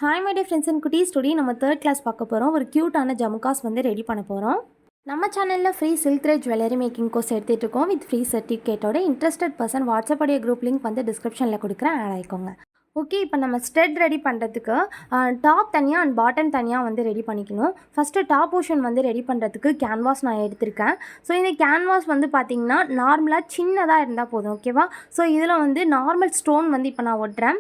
Hi my day friends and குட்டீஸ். Today நம்ம third class பார்க்க போகிறோம். ஒரு க்யூட்டான ஜமுக்காஸ் வந்து ரெடி பண்ண போகிறோம். நம்ம சேனலில் free silk thread jewellery making course எடுத்துகிட்டு இருக்கோம் வித் ஃப்ரீ சர்டிஃபிகேட்டோட. இன்ட்ரெஸ்டட் பர்சன் வாட்ஸ்அப் உடைய குரூப் லிங்க் வந்து டிஸ்கிரிப்ஷனில் கொடுக்குறேன், ஆட் ஆகிக்கோங்க. ஓகே, இப்போ நம்ம ஸ்டெட் ரெடி பண்ணுறதுக்கு டாப் தனியாக அண்ட் பாட்டம் தனியாக வந்து ரெடி பண்ணிக்கணும். ஃபஸ்ட்டு டாப் போர்ஷன் வந்து ரெடி பண்ணுறதுக்கு கேன்வாஸ் நான் எடுத்திருக்கேன். ஸோ இந்த கேன்வாஸ் வந்து பார்த்திங்கன்னா நார்மலாக சின்னதாக இருந்தால் போதும், ஓகேவா? ஸோ இதில் வந்து நார்மல் ஸ்டோன் வந்து இப்போ நான் ஒட்டுறேன்.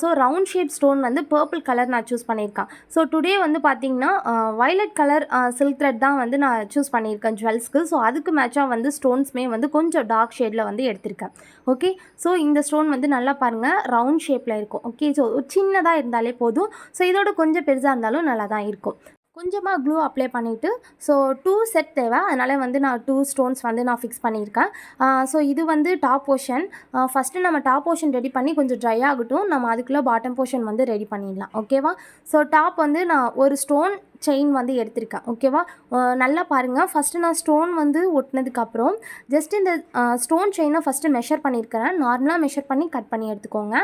ஸோ ரவுண்ட் ஷேப் ஸ்டோன் வந்து பர்பிள் கலர் நான் சூஸ் பண்ணியிருக்கேன். ஸோ டுடே வந்து பார்த்திங்கன்னா வயலட் கலர் சில்க் த்ரெட் தான் வந்து நான் சூஸ் பண்ணியிருக்கேன் ஜுவல்ஸ்க்கு. ஸோ அதுக்கு மேட்சாக வந்து ஸ்டோன்ஸுமே வந்து கொஞ்சம் டார்க் ஷேடில் வந்து எடுத்திருக்கேன். ஓகே, ஸோ இந்த ஸ்டோன் வந்து நல்லா பாருங்கள், ரவுண்ட் ஷேப்பில் இருக்கும். ஓகே, ஸோ சின்னதாக இருந்தாலே போதும். ஸோ இதோட கொஞ்சம் பெருசாக இருந்தாலும் நல்லா தான் இருக்கும். கொஞ்சமாக க்ளூ அப்ளை பண்ணிவிட்டு, ஸோ 2 செட் தேவை, அதனால் வந்து நான் 2 ஸ்டோன்ஸ் வந்து நான் ஃபிக்ஸ் பண்ணியிருக்கேன். ஸோ இது வந்து டாப் போர்ஷன். ஃபஸ்ட்டு நம்ம டாப் போர்ஷன் ரெடி பண்ணி கொஞ்சம் ட்ரை ஆகட்டும், நம்ம அதுக்குள்ளே பாட்டம் போர்ஷன் வந்து ரெடி பண்ணிடலாம், ஓகேவா? ஸோ டாப் வந்து நான் ஒரு ஸ்டோன் செயின் வந்து எடுத்திருக்கேன், ஓகேவா? நல்லா பாருங்கள், ஃபஸ்ட்டு நான் ஸ்டோன் வந்து ஒட்டினதுக்கப்புறம் ஜஸ்ட் இந்த ஸ்டோன் செயினை ஃபஸ்ட்டு மெஷர் பண்ணியிருக்கிறேன். நார்மலாக மெஷர் பண்ணி கட் பண்ணி எடுத்துக்கோங்க.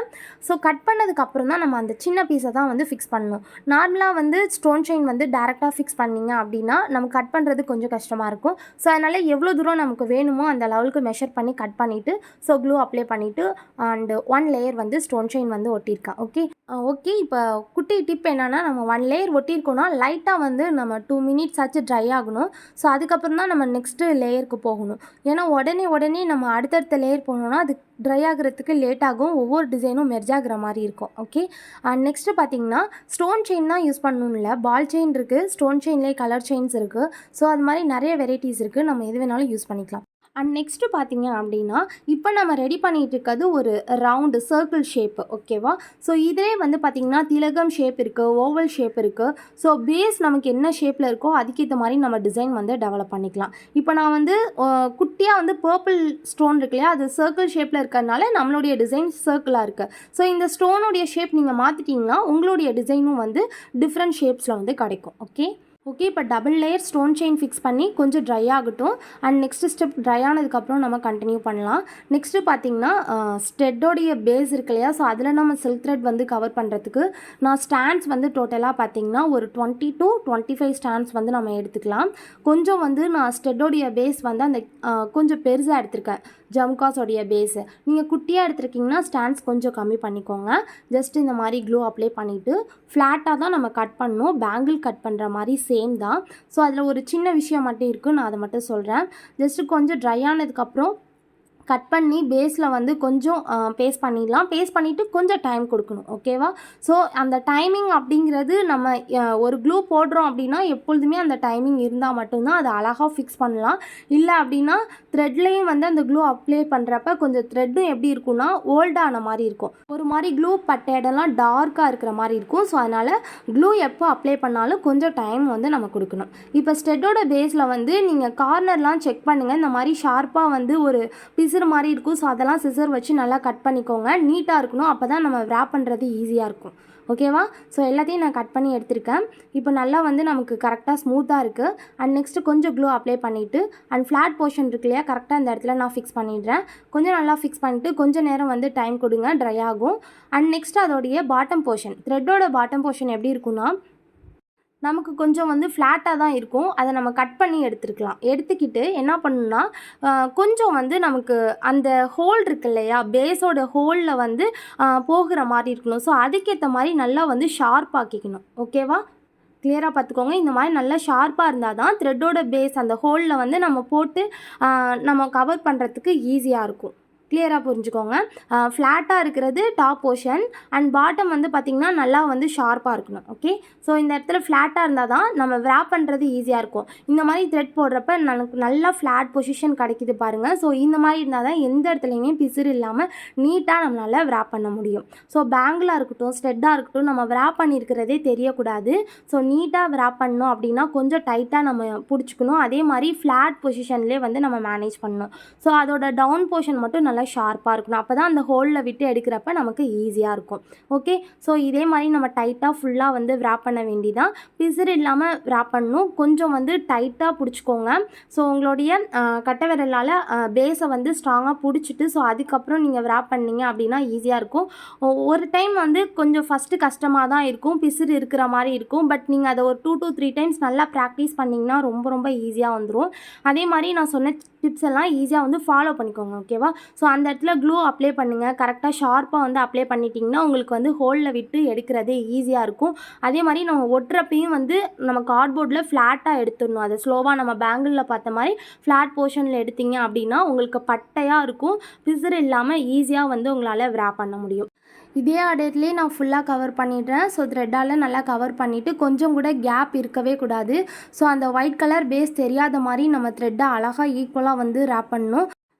ஸோ கட் பண்ணதுக்கப்புறம் தான் நம்ம அந்த சின்ன பீஸை தான் வந்து ஃபிக்ஸ் பண்ணணும். நார்மலாக வந்து ஸ்டோன் செயின் வந்து டேரெக்டாக ஃபிக்ஸ் பண்ணிங்க அப்படின்னா நம்ம கட் பண்ணுறது கொஞ்சம் கஷ்டமாக இருக்கும். ஸோ அதனால் எவ்வளோ தூரம் நமக்கு வேணுமோ அந்த லெவலுக்கு மெஷர் பண்ணி கட் பண்ணிவிட்டு, ஸோ க்ளூ அப்ளை பண்ணிவிட்டு அண்ட் 1 லேயர் வந்து ஸ்டோன் செயின் வந்து ஒட்டியிருக்கேன். ஓகே, இப்போ குட்டி டிப் என்னென்னா, நம்ம 1 லேயர் ஒட்டியிருக்கோன்னா லைட்டாக வந்து நம்ம 2 மினிட்ஸ் ஆச்சு ட்ரை ஆகணும். ஸோ அதுக்கப்புறம் தான் நம்ம நெக்ஸ்ட்டு லேயருக்கு போகணும். ஏன்னா உடனே நம்ம அடுத்தடுத்த லேயர் போனோன்னா அது ட்ரை ஆகிறதுக்கு லேட் ஆகும். ஒவ்வொரு டிசைனும் மெர்ஜ் ஆகிற மாதிரி இருக்கும். ஓகே, அண்ட் நெக்ஸ்ட்டு பார்த்திங்கன்னா ஸ்டோன் செயின் தான் யூஸ் பண்ணணும் இல்லை, பால் செயின் இருக்குது, ஸ்டோன் செயின்லேயே கலர் செயின்ஸ் இருக்குது. ஸோ அது மாதிரி நிறைய வெரைட்டிஸ் இருக்குது, நம்ம எது வேணாலும் யூஸ் பண்ணிக்கலாம். அண்ட் நெக்ஸ்ட்டு பார்த்திங்க அப்படின்னா, இப்போ நம்ம ரெடி பண்ணிகிட்டு இருக்கிறது ஒரு ரவுண்டு சர்க்கிள் ஷேப்பு, ஓகேவா? ஸோ இதே வந்து பார்த்திங்கன்னா திலகம் ஷேப் இருக்குது, ஓவல் ஷேப் இருக்குது. ஸோ பேஸ் நமக்கு என்ன ஷேப்பில் இருக்கோ அதுக்கேற்ற மாதிரி நம்ம டிசைன் வந்து டெவலப் பண்ணிக்கலாம். இப்போ நான் வந்து குட்டியாக வந்து பர்பிள் ஸ்டோன் இருக்கு இல்லையா, அது சர்க்கிள் ஷேப்பில் இருக்கிறதுனால நம்மளுடைய டிசைன் சர்க்கிளாக இருக்குது. ஸோ இந்த ஸ்டோனுடைய ஷேப் நீங்கள் மாற்றிட்டிங்கன்னா உங்களுடைய டிசைனும் வந்து டிஃப்ரெண்ட் ஷேப்ஸில் வந்து கிடைக்கும். ஓகே, இப்போ double layer stone chain fix பண்ணி கொஞ்சம் ட்ரை ஆகட்டும். அண்ட் நெக்ஸ்ட்டு ஸ்டெப் ட்ரை ஆனதுக்கப்புறம் நம்ம கண்டினியூ பண்ணலாம். நெக்ஸ்ட்டு பார்த்திங்கன்னா ஸ்டெட்டோடைய பேஸ் இருக்கு இல்லையா, ஸோ அதில் நம்ம சில்க் த்ரெட் வந்து கவர் பண்ணுறதுக்கு நான் ஸ்டாண்ட்ஸ் வந்து டோட்டலாக பார்த்திங்கன்னா ஒரு 20 to 25 ஸ்டாண்ட்ஸ் வந்து நம்ம எடுத்துக்கலாம். கொஞ்சம் வந்து நான் ஸ்டெட்டோடைய பேஸ் வந்து அந்த கொஞ்சம் பெருசாக எடுத்திருக்கேன், ஜம்காஸோடைய பேஸு. நீங்கள் குட்டியாக எடுத்துருக்கீங்கன்னா ஸ்டாண்ட்ஸ் கொஞ்சம் கம்மி பண்ணிக்கோங்க. ஜஸ்ட் இந்த மாதிரி க்ளூ அப்ளை பண்ணிவிட்டு ஃப்ளாட்டாக தான் நம்ம கட் பண்ணணும், பேங்கிள் கட் பண்ணுற மாதிரி சேம் தான். ஸோ அதில் ஒரு சின்ன விஷயம் மட்டும் இருக்குது, நான் அதை மட்டும் சொல்கிறேன். ஜஸ்ட்டு கொஞ்சம் ட்ரை ஆனதுக்கப்புறம் கட் பண்ணி பேஸில் வந்து கொஞ்சம் பேஸ்ட் பண்ணிடலாம். பேஸ்ட் பண்ணிவிட்டு கொஞ்சம் டைம் கொடுக்கணும், ஓகேவா? ஸோ அந்த டைமிங் அப்படிங்கிறது நம்ம ஒரு க்ளூ போடுறோம் அப்படின்னா எப்பொழுதுமே அந்த டைமிங் இருந்தால் மட்டும்தான் அதை அழகாக ஃபிக்ஸ் பண்ணலாம். இல்லை அப்படின்னா த்ரெட்லேயும் வந்து அந்த க்ளூ அப்ளை பண்ணுறப்ப கொஞ்சம் த்ரெட்டும் எப்படி இருக்குன்னா ஓல்டான மாதிரி இருக்கும், ஒரு மாதிரி க்ளூ பட்ட இடம்லாம் டார்க்காக இருக்கிற மாதிரி இருக்கும். ஸோ அதனால் க்ளூ எப்போ அப்ளை பண்ணாலும் கொஞ்சம் டைம் வந்து நம்ம கொடுக்கணும். இப்போ ஸ்டெட்டோட பேஸில் வந்து நீங்கள் கார்னர்லாம் செக் பண்ணுங்கள், இந்த மாதிரி ஷார்ப்பாக வந்து ஒரு பிசர் மாதிரி இருக்கும். ஸோ அதெல்லாம் சிசர் வச்சு நல்லா கட் பண்ணிக்கோங்க, நீட்டாக இருக்கணும், அப்போ தான் நம்ம ரேப் பண்ணுறது ஈஸியாக இருக்கும், ஓகேவா? ஸோ எல்லாத்தையும் நான் கட் பண்ணி எடுத்திருக்கேன். இப்போ நல்லா வந்து நமக்கு கரெக்டாக ஸ்மூத்தாக இருக்குது. அண்ட் நெக்ஸ்ட்டு கொஞ்சம் க்ளூ அப்ளை பண்ணிவிட்டு அண்ட் ஃப்ளாட் போர்ஷன் இருக்கு இல்லையா, கரெக்டாக இந்த இடத்துல நான் ஃபிக்ஸ் பண்ணிடுறேன். கொஞ்சம் நல்லா ஃபிக்ஸ் பண்ணிவிட்டு கொஞ்சம் நேரம் வந்து டைம் கொடுங்க, ட்ரை ஆகும். அண்ட் நெக்ஸ்ட்டு அதோடைய பாட்டம் போர்ஷன், த்ரெட்டோட பாட்டம் போர்ஷன் எப்படி இருக்குன்னா நமக்கு கொஞ்சம் வந்து ஃப்ளாட்டாக தான் இருக்கும். அதை நம்ம கட் பண்ணி எடுத்துக்கலாம். எடுத்துக்கிட்டு என்ன பண்ணணும்னா கொஞ்சம் வந்து நமக்கு அந்த ஹோல் இருக்கு இல்லையா, பேஸோட ஹோலில் வந்து போகிற மாதிரி இருக்கணும். ஸோ அதுக்கேற்ற மாதிரி நல்லா வந்து ஷார்ப்பாக்கிக்கணும், ஓகேவா? கிளியராக பார்த்துக்கோங்க. இந்த மாதிரி நல்லா ஷார்ப்பாக இருந்தால் தான் த்ரெட்டோட பேஸ் அந்த ஹோலில் வந்து நம்ம போட்டு நம்ம கவர் பண்ணுறதுக்கு ஈஸியாக இருக்கும். கிளியராக புரிஞ்சுக்கோங்க. ஃப்ளாட்டாக இருக்கிறது டாப் போர்ஷன் அண்ட் பாட்டம் வந்து பார்த்திங்கன்னா நல்லா வந்து ஷார்ப்பாக இருக்கணும். ஓகே, ஸோ இந்த இடத்துல ஃப்ளாட்டாக இருந்தால் தான் நம்ம ரேப் பண்ணுறது ஈஸியாக இருக்கும். இந்த மாதிரி த்ரெட் போடுறப்ப நமக்கு நல்லா ஃப்ளாட் பொசிஷன் கிடைக்கிது பாருங்கள். ஸோ இந்த மாதிரி இருந்தால் தான் எந்த இடத்துலையுமே பிசுறு இல்லாமல் நீட்டாக நம்மளால் ரேப் பண்ண முடியும். ஸோ பேங்கிளாக இருக்கட்டும், ஸ்டெட்டாக இருக்கட்டும், நம்ம ரேப் பண்ணியிருக்கிறதே தெரியக்கூடாது. ஸோ நீட்டாக ரேப் பண்ணணும் அப்படின்னா கொஞ்சம் டைட்டாக நம்ம பிடிச்சிக்கணும். அதே மாதிரி ஃப்ளாட் பொசிஷன்லேயே வந்து நம்ம மேனேஜ் பண்ணணும். ஸோ அதோட டவுன் போர்ஷன் மட்டும் நல்லா ஷார்ப்பாக இருக்கணும். அப்போ தான் அந்த ஹோலில் விட்டு எடுக்கிறப்ப நமக்கு ஈஸியாக இருக்கும். ஓகே, ஸோ இதே மாதிரி நம்ம டைட்டாக ஃபுல்லாக வந்து விராப் பண்ண வேண்டிதான். பிசுறு இல்லாமல் விராப் பண்ணணும். கொஞ்சம் வந்து டைட்டாக பிடிச்சிக்கோங்க. ஸோ உங்களுடைய கட்டை விரலால் பேஸை வந்து ஸ்ட்ராங்காக பிடிச்சிட்டு ஸோ அதுக்கப்புறம் நீங்கள் விராப் பண்ணிங்க அப்படின்னா ஈஸியாக இருக்கும். ஒரு டைம் வந்து கொஞ்சம் ஃபஸ்ட்டு கஷ்டமாக தான் இருக்கும், பிசுறு இருக்கிற மாதிரி இருக்கும். பட் நீங்கள் அதை ஒரு 2 to 3 டைம்ஸ் நல்லா ப்ராக்டிஸ் பண்ணிங்கன்னா ரொம்ப ரொம்ப ஈஸியாக வந்துடும். அதே மாதிரி நான் சொன்ன டிப்ஸ் எல்லாம் ஈஸியாக வந்து ஃபாலோ பண்ணிக்கோங்க. ஓகேவா? ஸோ அந்த இடத்துல க்ளூ அப்ளை பண்ணுங்கள். கரெக்டாக ஷார்ப்பாக வந்து அப்ளை பண்ணிட்டீங்கன்னா உங்களுக்கு வந்து ஹோலில் விட்டு எடுக்கிறது ஈஸியாக இருக்கும். அதே மாதிரி நம்ம ஒட்டுறப்பையும் வந்து நம்ம கார்ட்போர்டில் ஃப்ளாட்டாக எடுத்துடணும். அதை ஸ்லோவாக நம்ம பேங்கிளில் பார்த்த மாதிரி ஃப்ளாட் போர்ஷனில் எடுத்தீங்க அப்படின்னா உங்களுக்கு பட்டையாக இருக்கும். பிசுறு இல்லாமல் ஈஸியாக வந்து உங்களால் விராப் பண்ண முடியும். இதே ஆர்டர்லேயே நான் ஃபுல்லாக கவர் பண்ணிடுறேன். ஸோ த்ரெட்டால் நல்லா கவர் பண்ணிவிட்டு கொஞ்சம் கூட கேப் இருக்கவே கூடாது. ஸோ அந்த ஒயிட் கலர் பேஸ் தெரியாத மாதிரி நம்ம த்ரெட்டை அழகாக ஈக்குவலாக வந்து ரேப் பண்ணணும்.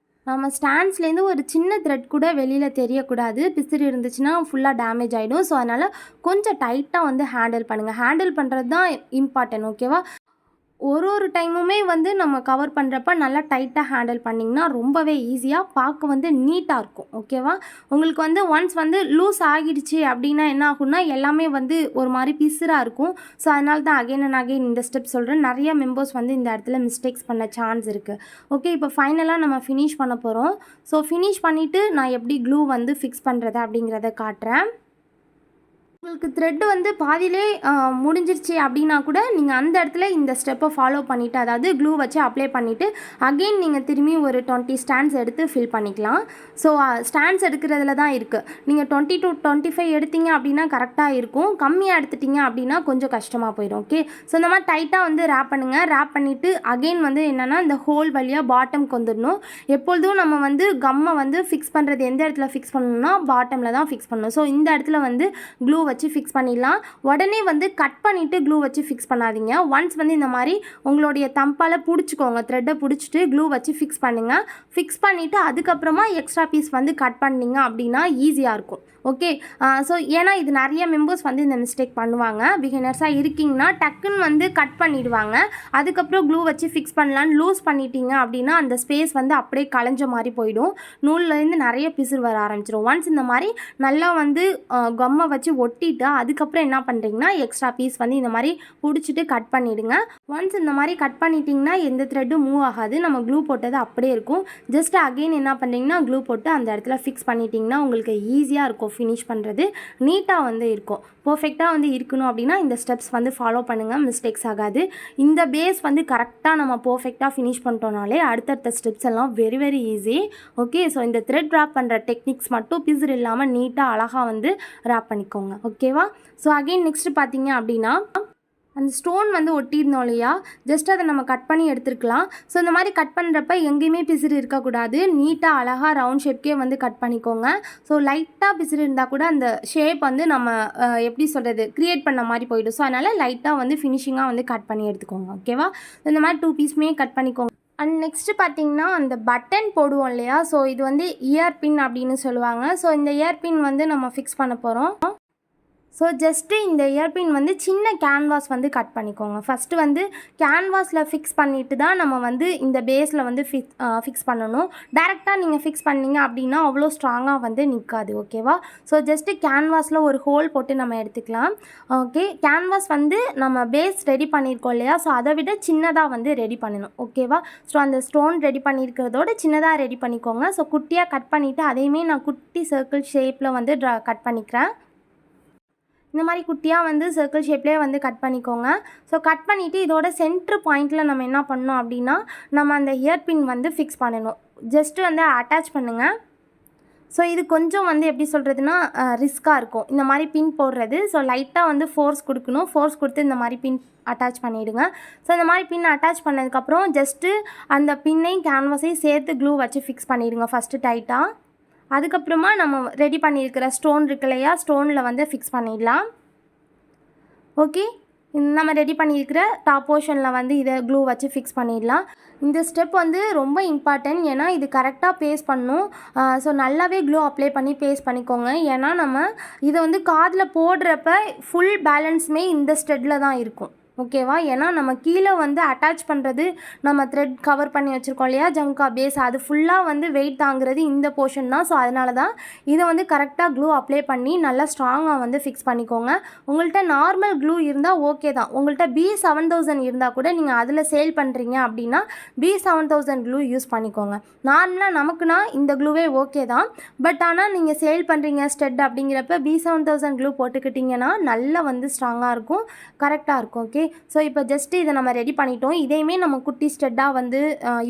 நம்ம ஸ்டாண்ட்ஸ்லேருந்து ஒரு சின்ன த்ரெட் கூட வெளியில் தெரியக்கூடாது. பிசுறு இருந்துச்சுன்னா ஃபுல்லாக டேமேஜ் ஆகிடும். ஸோ அதனால் கொஞ்சம் டைட்டாக வந்து ஹேண்டில் பண்ணுங்கள். ஹேண்டில் பண்ணுறது தான் இம்பார்ட்டன்ட். ஓகேவா? ஒரு டைமுமே வந்து நம்ம கவர் பண்ணுறப்ப நல்லா டைட்டாக ஹேண்டில் பண்ணிங்கன்னா ரொம்பவே ஈஸியாக பார்க்க வந்து நீட்டாக இருக்கும். ஓகேவா? உங்களுக்கு வந்து ஒன்ஸ் வந்து லூஸ் ஆகிடுச்சு அப்படின்னா என்ன ஆகும்னா எல்லாமே வந்து ஒரு மாதிரி பிசுறாக இருக்கும். ஸோ அதனால தான் அகைன் அண்ட் அகைன் இந்த ஸ்டெப் சொல்கிறேன். நிறைய மெம்பர்ஸ் வந்து இந்த இடத்துல மிஸ்டேக்ஸ் பண்ண சான்ஸ் இருக்குது. ஓகே, இப்போ ஃபைனலாக நம்ம ஃபினிஷ் பண்ண போகிறோம். ஸோ ஃபினிஷ் பண்ணிவிட்டு நான் எப்படி க்ளூ வந்து ஃபிக்ஸ் பண்ணுறது அப்படிங்கிறத காட்டுறேன். உங்களுக்கு த்ரெட் வந்து பாதியிலே முடிஞ்சிருச்சு அப்படின்னா கூட நீங்கள் அந்த இடத்துல இந்த ஸ்டெப்பை ஃபாலோ பண்ணிவிட்டு அதாவது க்ளூ வச்சு அப்ளை பண்ணிவிட்டு அகெயின் நீங்கள் திரும்பி ஒரு 20 ஸ்டாண்ட்ஸ் எடுத்து ஃபில் பண்ணிக்கலாம். ஸோ ஸ்டாண்ட்ஸ் எடுக்கிறதுல தான் இருக்குது. நீங்கள் 20 to 25 எடுத்தீங்க அப்படின்னா கரெக்டாக இருக்கும். கம்மியாக எடுத்துட்டிங்க அப்படின்னா கொஞ்சம் கஷ்டமாக போயிடும். ஓகே, ஸோ இந்த மாதிரி டைட்டாக வந்து ரேப் பண்ணுங்கள். ரேப் பண்ணிவிட்டு அகெயின் வந்து என்னென்னா இந்த ஹோல் வழியாக பாட்டம்க்கு வந்துடணும். எப்பொழுதும் நம்ம வந்து கம்மை வந்து ஃபிக்ஸ் பண்ணுறது எந்த இடத்துல ஃபிக்ஸ் பண்ணணும்னா பாட்டமில் தான் ஃபிக்ஸ் பண்ணணும். ஸோ இந்த இடத்துல வந்து க்ளூ வச்சு ஃபிக்ஸ் பண்ணிடலாம். உடனே வந்து கட் பண்ணிவிட்டு க்ளூ வச்சு ஃபிக்ஸ் பண்ணாதீங்க. ஒன்ஸ் வந்து இந்த மாதிரி உங்களுடைய தம்பால் பிடிச்சிக்கோங்க. த்ரெட்டை பிடிச்சிட்டு க்ளூ வச்சு ஃபிக்ஸ் பண்ணுங்கள். ஃபிக்ஸ் பண்ணிவிட்டு அதுக்கப்புறமா எக்ஸ்ட்ரா பீஸ் வந்து கட் பண்ணிங்க அப்படின்னா ஈஸியாக இருக்கும். ஓகே, ஸோ ஏன்னா இது நிறைய மெம்பர்ஸ் வந்து இந்த மிஸ்டேக் பண்ணுவாங்க. பிகினர்ஸாக இருக்கீங்கன்னா டக்குன்னு வந்து கட் பண்ணிவிடுவாங்க. அதுக்கப்புறம் க்ளூ வச்சு ஃபிக்ஸ் பண்ணலான்னு லூஸ் பண்ணிட்டீங்க அப்படின்னா அந்த ஸ்பேஸ் வந்து அப்படியே களைஞ்ச மாதிரி போயிடும். நூல்லேருந்து நிறைய பிசுறு வர ஆரம்பிச்சிடும். ஒன்ஸ் இந்த மாதிரி நல்லா வந்து கம்மை வச்சு ஒட்டிட்டு அதுக்கப்புறம் என்ன பண்ணுறீங்கன்னா எக்ஸ்ட்ரா பீஸ் வந்து இந்த மாதிரி பிடிச்சிட்டு கட் பண்ணிவிடுங்க. ஒன்ஸ் இந்த மாதிரி கட் பண்ணிட்டீங்கன்னா எந்த த்ரெட்டும் மூவ் ஆகாது. நம்ம க்ளூ போட்டது அப்படியே இருக்கும். ஜஸ்ட் அகெயின் என்ன பண்ணுறீங்கன்னா க்ளூ போட்டு அந்த இடத்துல ஃபிக்ஸ் பண்ணிட்டீங்கன்னா உங்களுக்கு ஈஸியாக இருக்கும். ஃபினிஷ் பண்ணுறது நீட்டாக வந்து இருக்கும். பர்ஃபெக்டாக வந்து இருக்கணும் அப்படின்னா இந்த ஸ்டெப்ஸ் வந்து ஃபாலோ பண்ணுங்கள். மிஸ்டேக்ஸ் ஆகாது. இந்த பேஸ் வந்து கரெக்டாக நம்ம பர்ஃபெக்டாக ஃபினிஷ் பண்ணிட்டோனாலே அடுத்தடுத்த ஸ்டெப்ஸ் எல்லாம் very very easy. Okay, so இந்த த்ரெட் ரேப் பண்ணுற டெக்னிக்ஸ் மட்டும் பிசுறு இல்லாமல் நீட்டாக அழகாக வந்து ரேப் பண்ணிக்கோங்க. ஓகேவா? ஸோ அகெயின் நெக்ஸ்ட் பார்த்தீங்க அப்படின்னா அந்த ஸ்டோன் வந்து ஒட்டியிருந்தோம் இல்லையா, ஜஸ்ட் அதை நம்ம கட் பண்ணி எடுத்துருக்கலாம். ஸோ இந்த மாதிரி கட் பண்ணுறப்ப எங்கேயுமே பிசுறு இருக்கக்கூடாது. நீட்டாக அழகாக ரவுண்ட் ஷேப்கே வந்து கட் பண்ணிக்கோங்க. ஸோ லைட்டாக பிசுறு இருந்தால் கூட அந்த ஷேப் வந்து நம்ம எப்படி சொல்கிறது க்ரியேட் பண்ண மாதிரி போயிடும். ஸோ அதனால் லைட்டாக வந்து ஃபினிஷிங்காக வந்து கட் பண்ணி எடுத்துக்கோங்க. ஓகேவா? இந்த மாதிரி 2 பீஸுமே கட் பண்ணிக்கோங்க. அண்ட் நெக்ஸ்ட்டு பார்த்திங்கன்னா அந்த பட்டன் போடுவோம் இல்லையா, ஸோ இது வந்து இயர் பின் அப்படின்னு சொல்லுவாங்க. ஸோ இந்த இயர் பின் வந்து நம்ம ஃபிக்ஸ் பண்ண போகிறோம். ஸோ ஜஸ்ட்டு இந்த இயர்பின் வந்து சின்ன கேன்வாஸ் வந்து கட் பண்ணிக்கோங்க. ஃபஸ்ட்டு வந்து கேன்வாஸில் ஃபிக்ஸ் பண்ணிவிட்டு தான் நம்ம வந்து இந்த பேஸில் வந்து ஃபிக்ஸ் பண்ணணும். டேரெக்டாக நீங்கள் ஃபிக்ஸ் பண்ணிங்க அப்படின்னா அவ்வளோ ஸ்ட்ராங்காக வந்து நிற்காது. ஓகேவா? ஸோ ஜஸ்ட்டு கேன்வாஸில் ஒரு ஹோல் போட்டு நம்ம எடுத்துக்கலாம். ஓகே, கேன்வாஸ் வந்து நம்ம பேஸ் ரெடி பண்ணியிருக்கோம் இல்லையா, ஸோ அதை விட சின்னதாக வந்து ரெடி பண்ணணும். ஓகேவா? ஸோ அந்த ஸ்டோன் ரெடி பண்ணியிருக்கிறதோட சின்னதாக ரெடி பண்ணிக்கோங்க. ஸோ குட்டியாக கட் பண்ணிவிட்டு அதையுமே நான் குட்டி சர்க்கிள் ஷேப்பில் வந்து கட் பண்ணிக்கிறேன். இந்த மாதிரி குட்டியாக வந்து சர்க்கிள் ஷேப்லேயே வந்து கட் பண்ணிக்கோங்க. ஸோ கட் பண்ணிவிட்டு இதோட சென்ட்ரு பாயிண்ட்டில் நம்ம என்ன பண்ணணும் அப்படின்னா நம்ம அந்த இயர் பின் வந்து ஃபிக்ஸ் பண்ணணும். ஜஸ்ட்டு வந்து அட்டாச் பண்ணுங்கள். ஸோ இது கொஞ்சம் வந்து எப்படி சொல்கிறதுனா ரிஸ்க்காக இருக்கும் இந்த மாதிரி பின் போடுறது. ஸோ லைட்டாக வந்து ஃபோர்ஸ் கொடுக்கணும். ஃபோர்ஸ் கொடுத்து இந்த மாதிரி பின் அட்டாச் பண்ணிவிடுங்க. ஸோ இந்த மாதிரி பின் அட்டாச் பண்ணதுக்கப்புறம் ஜஸ்ட்டு அந்த பின்னையும் கேன்வாஸையும் சேர்த்து க்ளூ வச்சு ஃபிக்ஸ் பண்ணிவிடுங்க ஃபஸ்ட்டு டைட்டாக. அதுக்கப்புறமா நம்ம ரெடி பண்ணியிருக்கிற ஸ்டோன் இருக்கு இல்லையா, ஸ்டோனில் வந்து ஃபிக்ஸ் பண்ணிடலாம். ஓகே, நம்ம ரெடி பண்ணியிருக்கிற டாப் போர்ஷனில் வந்து இதை க்ளூ வச்சு ஃபிக்ஸ் பண்ணிடலாம். இந்த ஸ்டெப் வந்து ரொம்ப இம்பார்ட்டன்ட். ஏன்னா இது கரெக்டாக பேஸ்ட் பண்ணணும். ஸோ நல்லாவே க்ளூ அப்ளை பண்ணி பேஸ்ட் பண்ணிக்கோங்க. ஏன்னா நம்ம இதை வந்து காதில் போடுறப்ப ஃபுல் பேலன்ஸுமே இந்த ஸ்டெட்டில் தான் இருக்கும். ஓகேவா. ஏன்னா நம்ம கீழே வந்து அட்டாச் பண்ணுறது நம்ம த்ரெட் கவர் பண்ணி வச்சுருக்கோம் இல்லையா ஜமுக்கா பேஸ், அது ஃபுல்லாக வந்து வெயிட் தாங்குறது இந்த போர்ஷன் தான். ஸோ அதனால தான் இதை வந்து கரெக்டாக க்ளூ அப்ளை பண்ணி நல்லா ஸ்ட்ராங்காக வந்து ஃபிக்ஸ் பண்ணிக்கோங்க. உங்கள்கிட்ட நார்மல் க்ளூ இருந்தால் ஓகே தான். உங்கள்கிட்ட B7000 இருந்தால் கூட நீங்கள் அதில் சேல் பண்ணுறீங்க அப்படின்னா B7000 க்ளூ யூஸ் பண்ணிக்கோங்க. நார்மலாக நமக்குன்னா இந்த க்ளூவே ஓகே தான். பட் ஆனால் நீங்கள் சேல் பண்ணுறீங்க ஸ்டெட் அப்படிங்கிறப்ப B7000 க்ளூ போட்டுக்கிட்டிங்கன்னா நல்லா வந்து ஸ்ட்ராங்காக இருக்கும், கரெக்டாக இருக்கும். ஓகே, ஸோ இப்போ ஜஸ்ட்டு இதை நம்ம ரெடி பண்ணிட்டோம். இதையுமே நம்ம குட்டி ஸ்டெட்டாக வந்து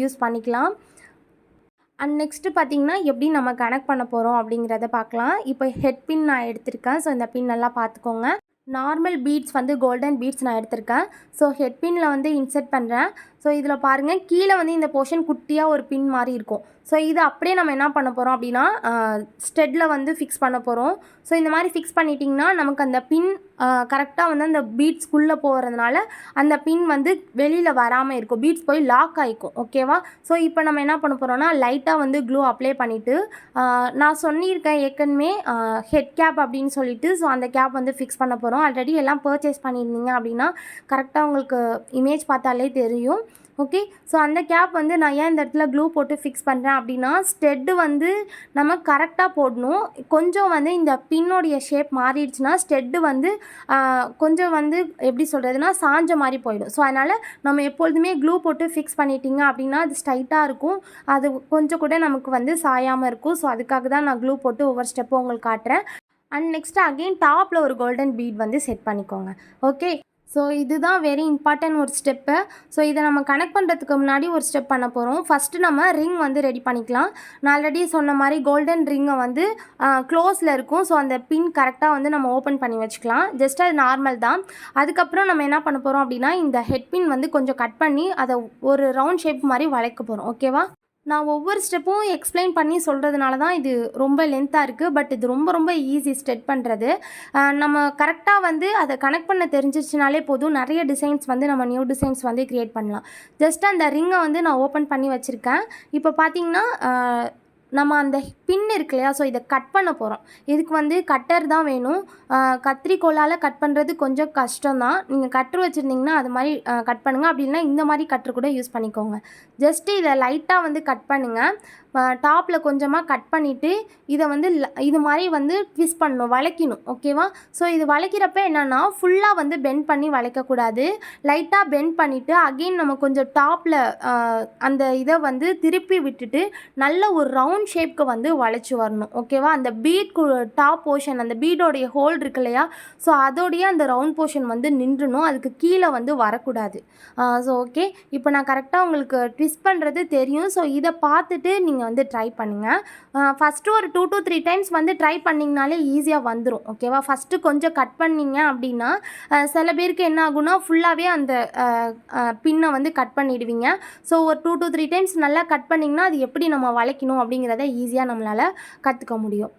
யூஸ் பண்ணிக்கலாம். அண்ட் நெக்ஸ்ட்டு பார்த்திங்கன்னா எப்படி நம்ம கனெக்ட் பண்ண போகிறோம் அப்படிங்கிறத பார்க்கலாம். இப்போ ஹெட் பின் நான் எடுத்திருக்கேன். ஸோ இந்த பின் நல்லா பார்த்துக்கோங்க. நார்மல் பீட்ஸ் வந்து கோல்டன் பீட்ஸ் நான் எடுத்திருக்கேன். ஸோ ஹெட் பின்னில் வந்து இன்செர்ட் பண்ணுறேன். ஸோ இதில் பாருங்கள் கீழே வந்து இந்த போர்ஷன் குட்டியாக ஒரு பின் மாதிரி இருக்கும். ஸோ இது அப்படியே நம்ம என்ன பண்ண போகிறோம் அப்படின்னா ஸ்டெட்டில் வந்து ஃபிக்ஸ் பண்ண போகிறோம். ஸோ இந்த மாதிரி ஃபிக்ஸ் பண்ணிட்டிங்கன்னா நமக்கு அந்த பின் கரெக்டாக வந்து அந்த பீட்ஸ்குள்ளே போகிறதுனால அந்த பின் வந்து வெளியில் வராமல் இருக்கும், பீட்ஸ் போய் லாக் ஆகிக்கும். ஓகேவா. ஸோ இப்போ நம்ம என்ன பண்ண போகிறோம்னா லைட்டாக வந்து க்ளூ அப்ளை பண்ணிவிட்டு நான் சொல்லியிருக்கேன் ஏற்கனவே ஹெட் கேப் அப்படின்னு சொல்லிட்டு, ஸோ அந்த கேப் வந்து ஃபிக்ஸ் பண்ண போகிறோம். ஆல்ரெடி எல்லாம் பர்ச்சேஸ் பண்ணியிருந்தீங்க அப்படின்னா கரெக்டாக உங்களுக்கு இமேஜ் பார்த்தாலே தெரியும். ஓகே, ஸோ அந்த கேப் வந்து நான் ஏன் இந்த இடத்துல க்ளூ போட்டு ஃபிக்ஸ் பண்ணுறேன் அப்படின்னா ஸ்டெட்டு வந்து நம்ம கரெக்டாக போடணும். கொஞ்சம் வந்து இந்த பின்னோடைய ஷேப் மாறிடுச்சுன்னா ஸ்டெட்டு வந்து கொஞ்சம் வந்து எப்படி சொல்கிறதுனா சாஞ்ச மாதிரி போயிடும். ஸோ அதனால் நம்ம எப்பொழுதுமே க்ளூ போட்டு ஃபிக்ஸ் பண்ணிட்டீங்க அப்படின்னா அது ஸ்ட்ரைட்டாக இருக்கும், அது கொஞ்சம் கூட நமக்கு வந்து சாயாமல் இருக்கும். ஸோ அதுக்காக தான் நான் க்ளூ போட்டு ஒவ்வொரு ஸ்டெப்பும் உங்களுக்கு காட்டுறேன். அண்ட் நெக்ஸ்ட்டு அகெயின் டாப்பில் ஒரு கோல்டன் பீட் வந்து செட் பண்ணிக்கோங்க. ஓகே, ஸோ இதுதான் வெரி இம்பார்ட்டன்ட் ஒரு ஸ்டெப்பு. ஸோ இதை நம்ம கனெக்ட் பண்ணுறதுக்கு முன்னாடி ஒரு ஸ்டெப் பண்ண போகிறோம். ஃபஸ்ட்டு நம்ம ரிங் வந்து ரெடி பண்ணிக்கலாம். நான் ஆல்ரெடி சொன்ன மாதிரி கோல்டன் ரிங்கை வந்து க்ளோஸில் இருக்கும். ஸோ அந்த பின் கரெக்டாக வந்து நம்ம ஓப்பன் பண்ணி வச்சுக்கலாம். ஜஸ்ட் அது நார்மல் தான். அதுக்கப்புறம் நம்ம என்ன பண்ண போகிறோம் அப்படின்னா இந்த ஹெட் பின் வந்து கொஞ்சம் கட் பண்ணி அதை ஒரு ரவுண்ட் ஷேப் மாதிரி வளைக்க போகிறோம். ஓகேவா. நான் ஒவ்வொரு ஸ்டெப்பும் எக்ஸ்பிளைன் பண்ணி சொல்கிறதுனால தான் இது ரொம்ப லென்த்தாக இருக்குது. பட் இது ரொம்ப ரொம்ப ஈஸி ஸ்டெட் பண்ணுறது. நம்ம கரெக்டாக வந்து அதை கனெக்ட் பண்ண தெரிஞ்சிச்சுனாலே போதும், நிறைய டிசைன்ஸ் வந்து நம்ம நியூ டிசைன்ஸ் வந்து க்ரியேட் பண்ணலாம். ஜஸ்ட் அந்த ரிங்கை வந்து நான் ஓப்பன் பண்ணி வச்சுருக்கேன். இப்போ பார்த்திங்கன்னா நம்ம அந்த பின் இருக்கு இல்லையா, ஸோ இதை கட் பண்ண போகிறோம். இதுக்கு வந்து கட்டர் தான் வேணும். கத்திரிக்கோலால் கட் பண்ணுறது கொஞ்சம் கஷ்டம்தான். நீங்கள் கட்ரு வச்சுருந்தீங்கன்னா அது மாதிரி கட் பண்ணுங்கள். அப்படின்னா இந்த மாதிரி கட்ரு கூட யூஸ் பண்ணிக்கோங்க. ஜஸ்ட்டு இதை லைட்டாக வந்து கட் பண்ணுங்கள். டாப்பில் கொஞ்சமாக கட் பண்ணிவிட்டு இதை வந்து இது மாதிரி வந்து ட்விஸ்ட் பண்ணணும், வளைக்கணும். ஓகேவா. ஸோ இது வளைக்கிறப்ப என்னென்னா ஃபுல்லாக வந்து பெண்ட் பண்ணி வளைக்கக்கூடாது. லைட்டாக பெண்ட் பண்ணிவிட்டு அகெயின் நம்ம கொஞ்சம் டாப்பில் அந்த இதை வந்து திருப்பி விட்டுட்டு நல்ல ஒரு ரவுண்ட் ஷேப்க்கு வந்து வளைச்சி வரணும். ஓகேவா. அந்த பீட் டாப் போர்ஷன் அந்த பீடோடைய ஹோல் இருக்கு இல்லையா, ஸோ அதோடைய அந்த ரவுண்ட் போர்ஷன் வந்து நின்றுணும், அதுக்கு கீழே வந்து வரக்கூடாது. ஸோ ஓகே, இப்போ நான் கரெக்டாக உங்களுக்கு ட்விஸ்ட் பண்ணுறது தெரியும். ஸோ இதை பார்த்துட்டு நீங்கள் வந்து ட்ரை பண்ணுங்கள். ஃபஸ்ட்டு ஒரு 2 to 3 டைம்ஸ் வந்து ட்ரை பண்ணிங்கனாலே ஈஸியாக வந்துடும். ஓகேவா. ஃபஸ்ட்டு கொஞ்சம் கட் பண்ணிங்க அப்படின்னா சில பேருக்கு என்ன ஆகுனா ஃபுல்லாகவே அந்த பின்னை வந்து கட் பண்ணிடுவீங்க. ஸோ ஒரு 2 to 3 டைம்ஸ் நல்லா கட் பண்ணிங்கன்னா அது எப்படி நம்ம வளைக்கணும் அப்படிங்கிறத ஈஸியாக நம்மளால் கற்றுக்க முடியும்.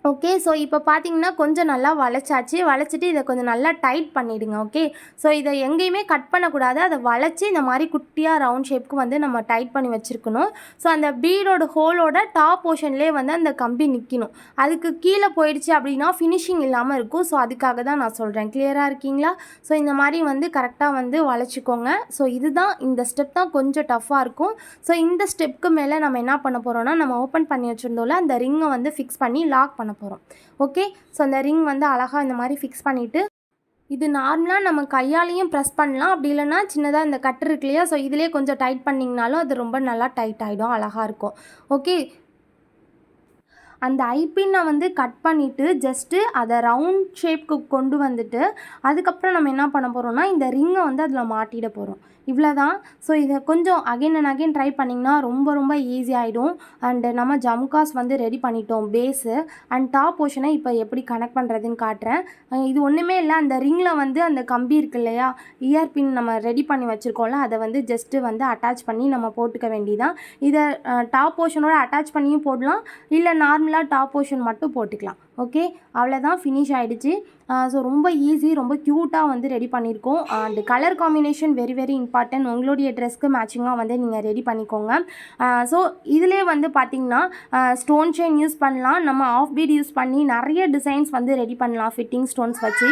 ஓகே, ஸோ இப்போ பார்த்தீங்கன்னா கொஞ்சம் நல்லா வளைச்சாச்சு. வளைச்சிட்டு இதை கொஞ்சம் நல்லா டைட் பண்ணிவிடுங்க. ஓகே, ஸோ இதை எங்கேயுமே கட் பண்ணக்கூடாது. அதை வளைச்சி இந்த மாதிரி குட்டியாக ரவுண்ட் ஷேப்புக்கு வந்து நம்ம டைட் பண்ணி வச்சுருக்கணும். ஸோ அந்த பீடோட ஹோலோட டாப் போர்ஷன்லேயே வந்து அந்த கம்பி நிற்கணும். அதுக்கு கீழே போயிடுச்சு அப்படின்னா ஃபினிஷிங் இல்லாமல் இருக்கும். ஸோ அதுக்காக தான் நான் சொல்கிறேன். கிளியராக இருக்கீங்களா. ஸோ இந்த மாதிரி வந்து கரெக்டாக வந்து வளைச்சிக்கோங்க. ஸோ இதுதான் இந்த ஸ்டெப் தான் கொஞ்சம் டஃப்பாக இருக்கும். ஸோ இந்த ஸ்டெப்புக்கு மேலே நம்ம என்ன பண்ண போகிறோம்னா நம்ம ஓப்பன் பண்ணி வச்சுருந்தோம்ல அந்த ரிங்கை வந்து ஃபிக்ஸ் பண்ணி லாக் பண்ண போகிறோம். ஓகே, ஸோ அந்த ரிங் வந்து அழகாக இந்த மாதிரி ஃபிக்ஸ் பண்ணிவிட்டு இது நார்மலாக நம்ம கையாலையும் ப்ரெஸ் பண்ணலாம். அப்படி இல்லைனா சின்னதாக இந்த கட்டு இருக்கு இல்லையா, ஸோ இதிலே கொஞ்சம் டைட் பண்ணிங்கனாலும் அது ரொம்ப நல்லா டைட் ஆகிடும், அழகாக இருக்கும். ஓகே, அந்த ஐப்பின்னை வந்து கட் பண்ணிவிட்டு ஜஸ்ட்டு அதை ரவுண்ட் ஷேப்க்கு கொண்டு வந்துட்டு அதுக்கப்புறம் நம்ம என்ன பண்ண போகிறோம்னா இந்த ரிங்கை வந்து அதில் மாட்டிட போகிறோம். இவ்வளோ தான். ஸோ இதை கொஞ்சம் அகைன் அண்ட் அகைன் ட்ரை பண்ணிங்கன்னா ரொம்ப ரொம்ப ஈஸியாகிடும். அண்டு நம்ம ஜமுக்காஸ் வந்து ரெடி பண்ணிட்டோம் பேஸு. அண்ட் டாப் போர்ஷனை இப்போ எப்படி கனெக்ட் பண்ணுறதுன்னு காட்டுறேன். இது ஒன்றுமே இல்லை, அந்த ரிங்கில் வந்து அந்த கம்பி இருக்கு இல்லையா, இயர் பின் நம்ம ரெடி பண்ணி வச்சுருக்கோம்ல, அதை வந்து ஜஸ்ட்டு வந்து அட்டாச் பண்ணி நம்ம போட்டுக்க வேண்டியதான். இதை டாப் போர்ஷனோட அட்டாச் பண்ணியும் போடலாம், இல்லை நார்மலாக டாப் போர்ஷன் மட்டும் போட்டுக்கலாம். ஓகே, அவ்வளோதான், ஃபினிஷ் ஆகிடுச்சு. ஸோ ரொம்ப ஈஸி, ரொம்ப க்யூட்டாக வந்து ரெடி பண்ணியிருக்கோம். And colour combination very very important. உங்களுடைய ட்ரெஸ்க்கு மேட்சிங்காக வந்து நீங்கள் ரெடி பண்ணிக்கோங்க. ஸோ இதிலே வந்து பார்த்திங்கன்னா ஸ்டோன் செயின் யூஸ் பண்ணலாம், நம்ம ஆஃப் பீட் யூஸ் பண்ணி நிறைய டிசைன்ஸ் வந்து ரெடி பண்ணலாம் ஃபிட்டிங் ஸ்டோன்ஸ் வச்சு.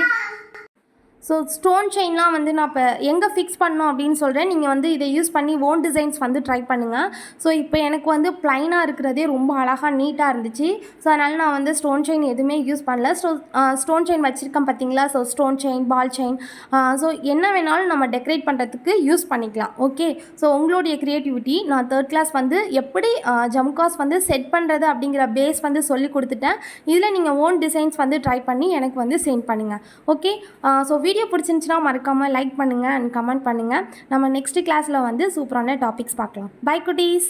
ஸோ ஸ்டோன் செயின்லாம் வந்து நான் இப்போ எங்கே ஃபிக்ஸ் பண்ணணும் அப்படின்னு சொல்கிறேன். நீங்கள் வந்து இதை யூஸ் பண்ணி ஓன் டிசைன்ஸ் வந்து ட்ரை பண்ணுங்கள். ஸோ இப்போ எனக்கு வந்து ப்ளைனாக இருக்கிறதே ரொம்ப அழகாக நீட்டாக இருந்துச்சு. ஸோ அதனால் நான் வந்து ஸ்டோன் செயின் எதுவுமே யூஸ் பண்ணல. ஸ்டோன் செயின் வச்சுருக்கேன் பார்த்தீங்களா. So stone chain, ball chain, so என்ன வேணாலும் நம்ம டெக்கரேட் பண்ணுறதுக்கு யூஸ் பண்ணிக்கலாம். ஓகே, ஸோ உங்களுடைய க்ரியேட்டிவிட்டி. நான் தேர்ட் கிளாஸ் வந்து எப்படி ஜம்காஸ் வந்து செட் பண்ணுறது அப்படிங்கிற பேஸ் வந்து சொல்லி கொடுத்துட்டேன். இதில் நீங்கள் ஓன் டிசைன்ஸ் வந்து ட்ரை பண்ணி எனக்கு வந்து சென்ட் பண்ணுங்கள். ஓகே, ஸோ வீடியோ பிடிச்சிருந்துச்சுன்னா மறக்காமல் லைக் பண்ணுங்கள் அண்ட் கமெண்ட் பண்ணுங்கள். நம்ம நெக்ஸ்ட் கிளாஸில் வந்து சூப்பரான டாபிக்ஸ் பார்க்கலாம். பை குட்டீஸ்.